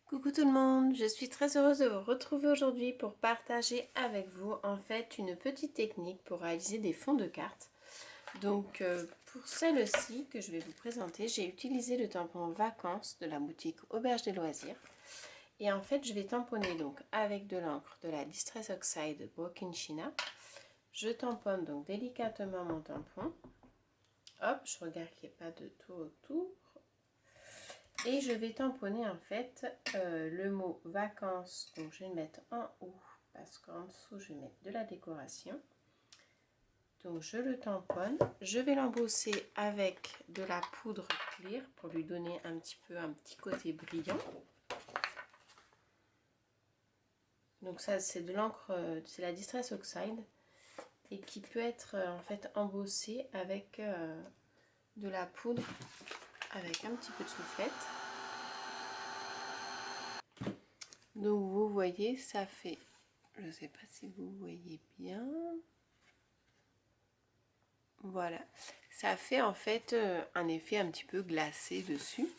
Coucou tout le monde, je suis très heureuse de vous retrouver aujourd'hui pour partager avec vous en fait une petite technique pour réaliser des fonds de cartes. Donc pour celle-ci que je vais vous présenter, j'ai utilisé le tampon vacances de la boutique Auberge des Loisirs. Et en fait je vais tamponner donc avec de l'encre de la Distress Oxide Broken China. Je tamponne donc délicatement mon tampon. Hop, je regarde qu'il n'y ait pas de tout autour. Et je vais tamponner en fait le mot vacances, donc je vais le mettre en haut parce qu'en dessous je vais mettre de la décoration. Donc je le tamponne, je vais l'embosser avec de la poudre clear pour lui donner un petit côté brillant. Donc ça c'est de l'encre, c'est la Distress Oxide et qui peut être en fait embossée avec de la poudre avec un petit peu de soufflette. Donc vous voyez, ça fait, je ne sais pas si vous voyez bien, voilà, ça fait en fait un effet un petit peu glacé dessus,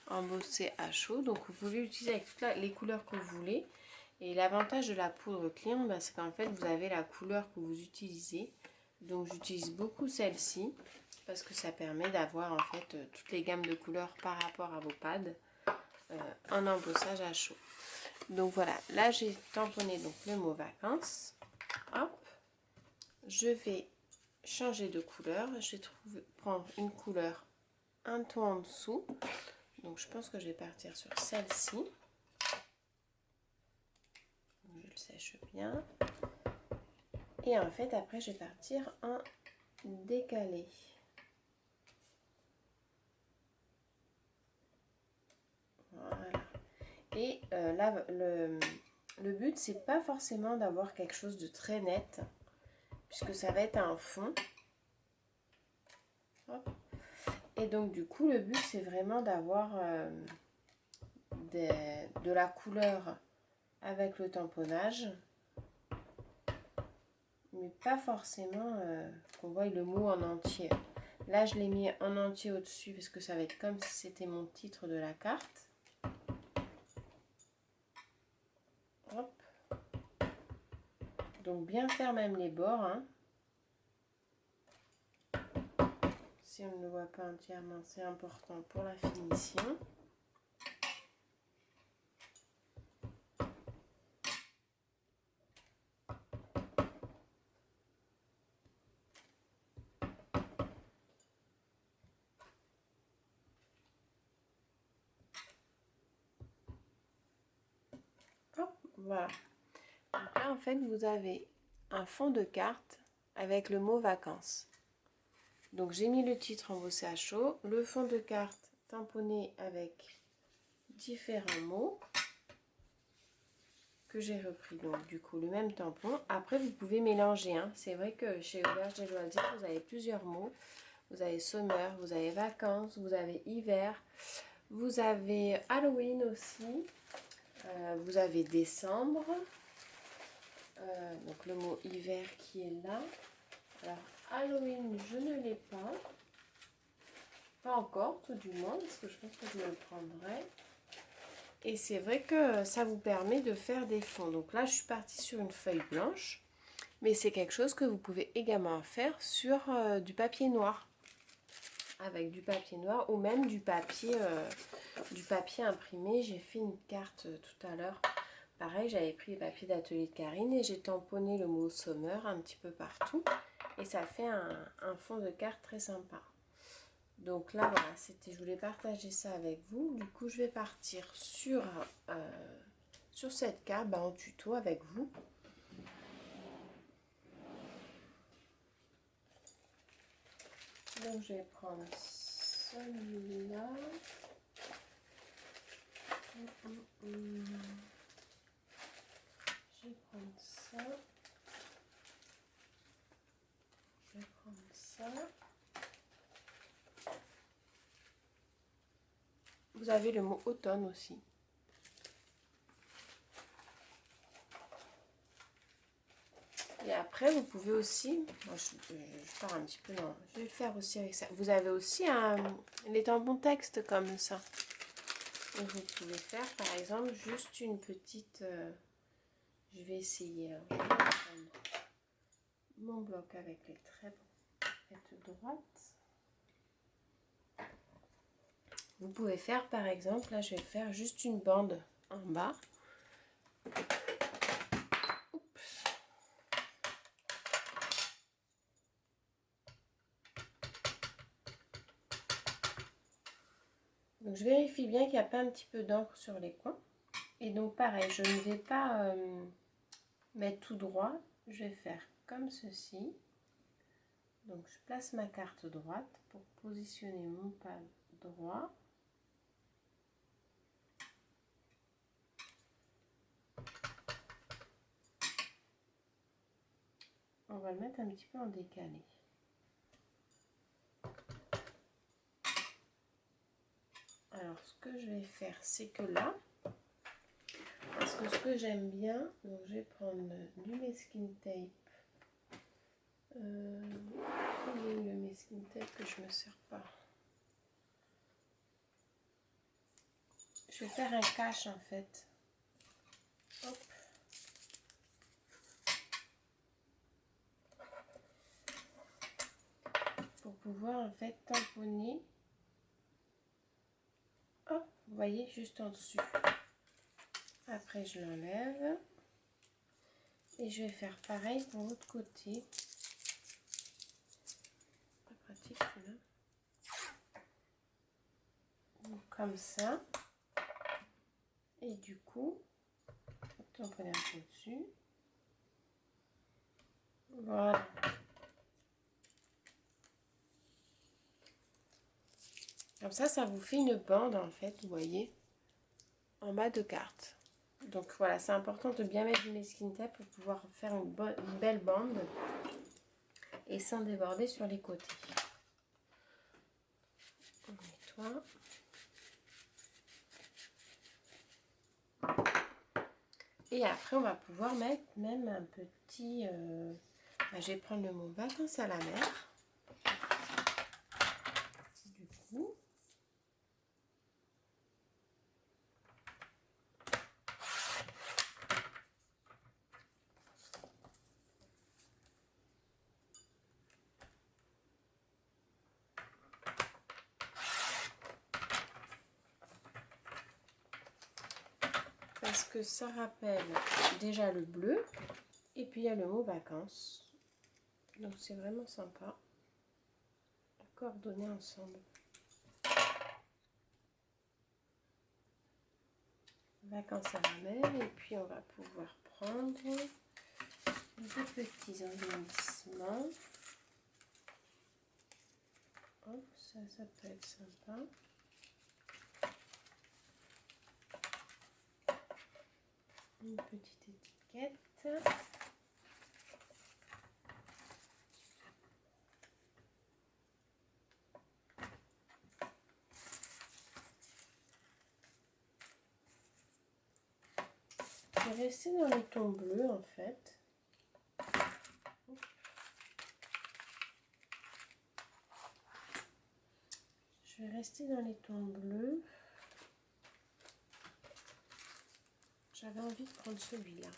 embossé à chaud. Donc vous pouvez l'utiliser avec toutes les couleurs que vous voulez. Et l'avantage de la poudre clean, c'est qu'en fait vous avez la couleur que vous utilisez. Donc j'utilise beaucoup celle-ci parce que ça permet d'avoir en fait toutes les gammes de couleurs par rapport à vos pads en embossage à chaud. Donc voilà, là j'ai tamponné donc le mot vacances. Hop, je vais changer de couleur. Je vais prendre une couleur un ton en dessous. Donc je pense que je vais partir sur celle-ci. Je le sèche bien. Et en fait après je vais partir en décalé. Voilà. Et là le but c'est pas forcément d'avoir quelque chose de très net, puisque ça va être un fond. Hop. Et donc du coup le but c'est vraiment d'avoir de la couleur avec le tamponnage, mais pas forcément qu'on voie le mot en entier. Là je l'ai mis en entier au dessus parce que ça va être comme si c'était mon titre de la carte. Hop. Donc bien faire même les bords, hein. Si on ne le voit pas entièrement, c'est important pour la finition. Hop, voilà. Donc là en fait vous avez un fond de carte avec le mot vacances. Donc j'ai mis le titre embossé à chaud, le fond de carte tamponné avec différents mots que j'ai repris, donc du coup le même tampon. Après vous pouvez mélanger, hein. C'est vrai que chez Auberge des Loisirs vous avez plusieurs mots. Vous avez summer, vous avez vacances, vous avez hiver, vous avez Halloween aussi, vous avez décembre, donc le mot hiver qui est là. Alors Halloween je ne l'ai pas encore tout du moins, parce que je pense que je me le prendrai. Et c'est vrai que ça vous permet de faire des fonds. Donc là je suis partie sur une feuille blanche, mais c'est quelque chose que vous pouvez également faire sur du papier noir, avec du papier noir ou même du papier imprimé. J'ai fait une carte tout à l'heure, pareil, j'avais pris les papiers d'atelier de Karine et j'ai tamponné le mot summer un petit peu partout et ça fait un fond de carte très sympa. Donc là voilà, je voulais partager ça avec vous. Du coup je vais partir sur cette carte en tuto avec vous. Donc je vais prendre celui-là. Je vais prendre ça. Je vais prendre ça. Vous avez le mot automne aussi. Et après, vous pouvez aussi, moi je pars un petit peu, non, je vais le faire aussi avec ça. Vous avez aussi les tampons texte comme ça. Et vous pouvez faire par exemple juste une petite... je vais essayer. Alors, je vais prendre mon bloc avec les traits droites. Vous pouvez faire par exemple, là je vais faire juste une bande en bas. Oups. Donc je vérifie bien qu'il n'y a pas un petit peu d'encre sur les coins. Et donc pareil, je ne vais pas mettre tout droit, je vais faire comme ceci. Donc je place ma carte droite pour positionner mon pal droit. On va le mettre un petit peu en décalé. Alors ce que je vais faire, c'est que là, parce que ce que j'aime bien, donc je vais prendre du masking tape. Où est le masking tape que je ne me sers pas? Je vais faire un cache en fait. Hop. Pour pouvoir en fait tamponner. Hop, vous voyez, juste en dessus. Après je l'enlève. Et je vais faire pareil pour l'autre côté. Pas pratique celui-là. Comme ça. Et du coup, tamponner un peu dessus. Voilà. Comme ça vous fait une bande en fait, vous voyez, en bas de carte. Donc voilà, c'est important de bien mettre du masking tape pour pouvoir faire une belle bande et sans déborder sur les côtés. On nettoie. Et après, on va pouvoir mettre même un petit... je vais prendre le mot vacances à la mer. Du coup... Parce que ça rappelle déjà le bleu. Et puis il y a le mot vacances. Donc c'est vraiment sympa à coordonner ensemble. Vacances à la mer. Et puis on va pouvoir prendre des petits embellissements. Hop, ça peut être sympa. Une petite étiquette. Je vais rester dans les tons bleus en fait. Je vais rester dans les tons bleus. J'avais envie de prendre celui-là.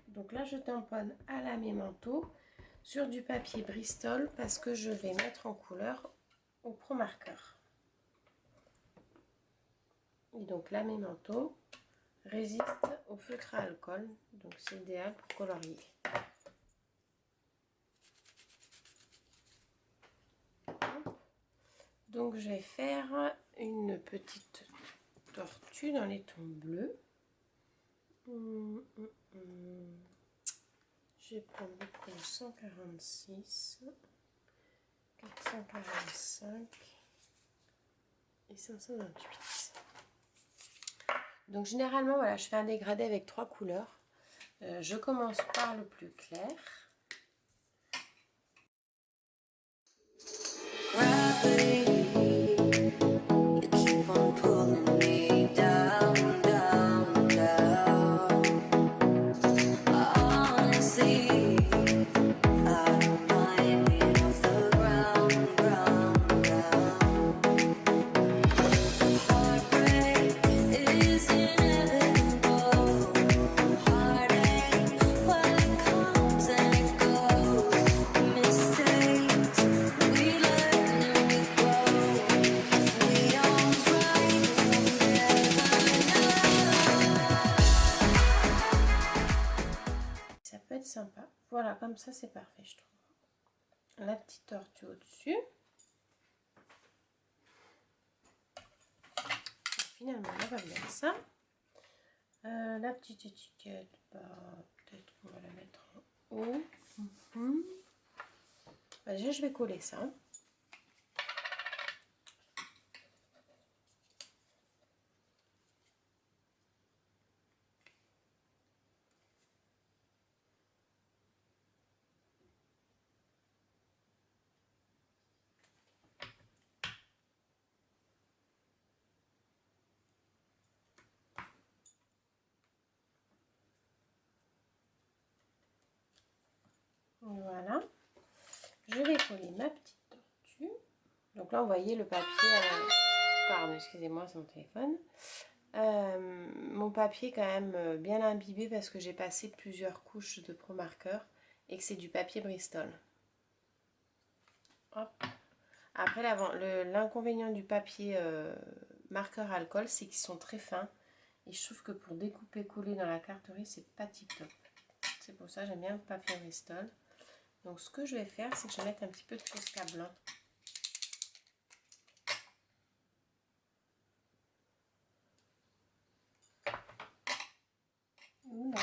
Donc là, je tamponne à la mémento sur du papier Bristol parce que je vais mettre en couleur au Pro Marker. Et donc la mémento résiste au feutre à alcool, donc c'est idéal pour colorier. Donc je vais faire une petite tortue dans les tons bleus. Je vais prendre le couleur 146, 445 et 528. Donc généralement, voilà, je fais un dégradé avec 3 couleurs. Je commence par le plus clair. Ça peut être sympa. Voilà, comme ça c'est parfait, je trouve. La petite tortue au-dessus. Finalement, on va mettre ça. La petite étiquette, bah, peut-être qu'on va la mettre en haut. Bah, déjà, je vais coller ça. Voilà. Je vais coller ma petite tortue. Donc là, vous voyez le papier. Pardon, excusez-moi, c'est mon téléphone. Mon papier est quand même bien imbibé parce que j'ai passé plusieurs couches de pro marqueur et que c'est du papier Bristol. Hop. Après, l'inconvénient du papier marqueur alcool, c'est qu'ils sont très fins. Et je trouve que pour découper, coller dans la carterie, c'est pas tip top. C'est pour ça que j'aime bien le papier Bristol. Donc ce que je vais faire, c'est que je vais mettre un petit peu de Posca blanc. Oula.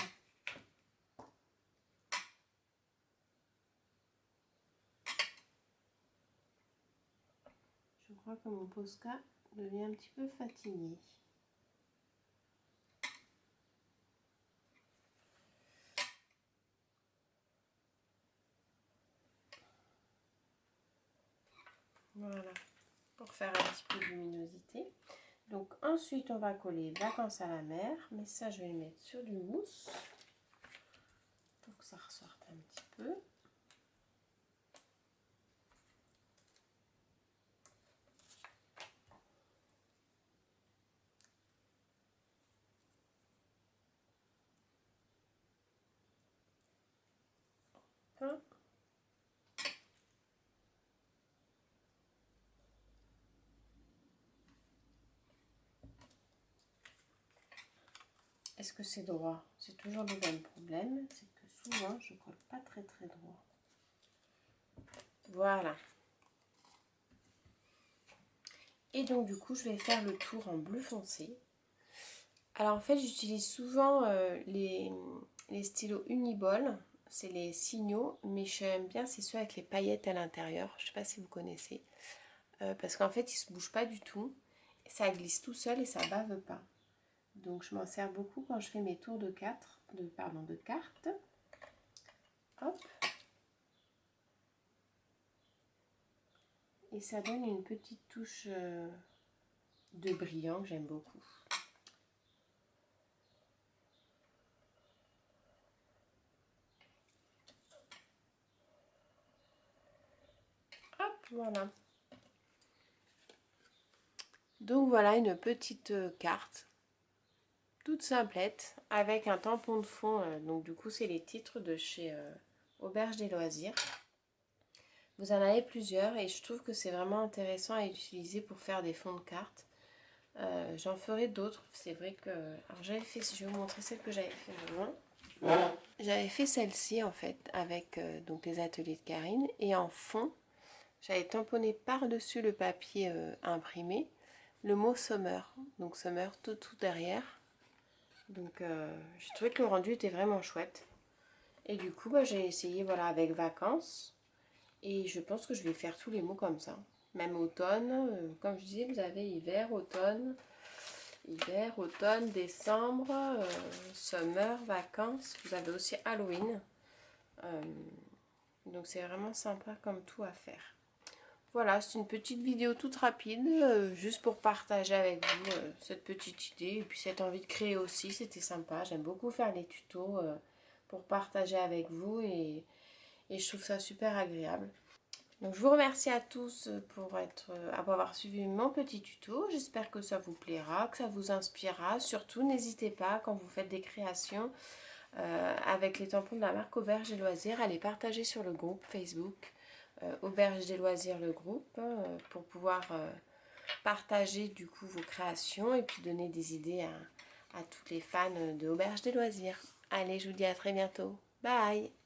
Je crois que mon Posca devient un petit peu fatigué. Voilà, pour faire un petit peu de luminosité. Donc ensuite, on va coller Vacances à la mer, mais ça, je vais le mettre sur du mousse pour que ça ressorte un petit peu. Hop. Est-ce que c'est droit? C'est toujours le même problème, c'est que souvent je colle pas très droit. Voilà. Et donc du coup je vais faire le tour en bleu foncé. Alors en fait j'utilise souvent les stylos Uniball, c'est les signaux, mais j'aime bien c'est ceux avec les paillettes à l'intérieur, je sais pas si vous connaissez. Parce qu'en fait ils se bougent pas du tout, ça glisse tout seul et ça bave pas. Donc je m'en sers beaucoup quand je fais mes tours de cartes. Hop. Et ça donne une petite touche de brillant que j'aime beaucoup. Hop, voilà. Donc voilà une petite carte toute simplette avec un tampon de fond. Donc du coup c'est les titres de chez Auberge des Loisirs. Vous en avez plusieurs et je trouve que c'est vraiment intéressant à utiliser pour faire des fonds de cartes. J'en ferai d'autres. C'est vrai que... Alors j'avais fait... Je vais vous montrer celle que j'avais fait avant. J'avais fait celle-ci en fait avec donc les ateliers de Karine. Et en fond, j'avais tamponné par-dessus le papier imprimé le mot Summer. Donc Summer tout derrière. Donc j'ai trouvé que le rendu était vraiment chouette. Et du coup bah, j'ai essayé voilà, avec vacances. Et je pense que je vais faire tous les mots comme ça. Même automne, comme je disais, vous avez hiver, automne. hiver, automne, décembre, summer, vacances. Vous avez aussi Halloween. Donc c'est vraiment sympa comme tout à faire. Voilà, c'est une petite vidéo toute rapide, juste pour partager avec vous cette petite idée et puis cette envie de créer aussi, c'était sympa. J'aime beaucoup faire les tutos pour partager avec vous et je trouve ça super agréable. Donc je vous remercie à tous pour avoir suivi mon petit tuto. J'espère que ça vous plaira, que ça vous inspirera. Surtout, n'hésitez pas quand vous faites des créations avec les tampons de la marque Auberge et Loisirs à les partager sur le groupe Facebook Auberge des Loisirs, le groupe, pour pouvoir partager du coup vos créations et puis donner des idées à toutes les fans de Auberge des Loisirs. Allez, je vous dis à très bientôt. Bye!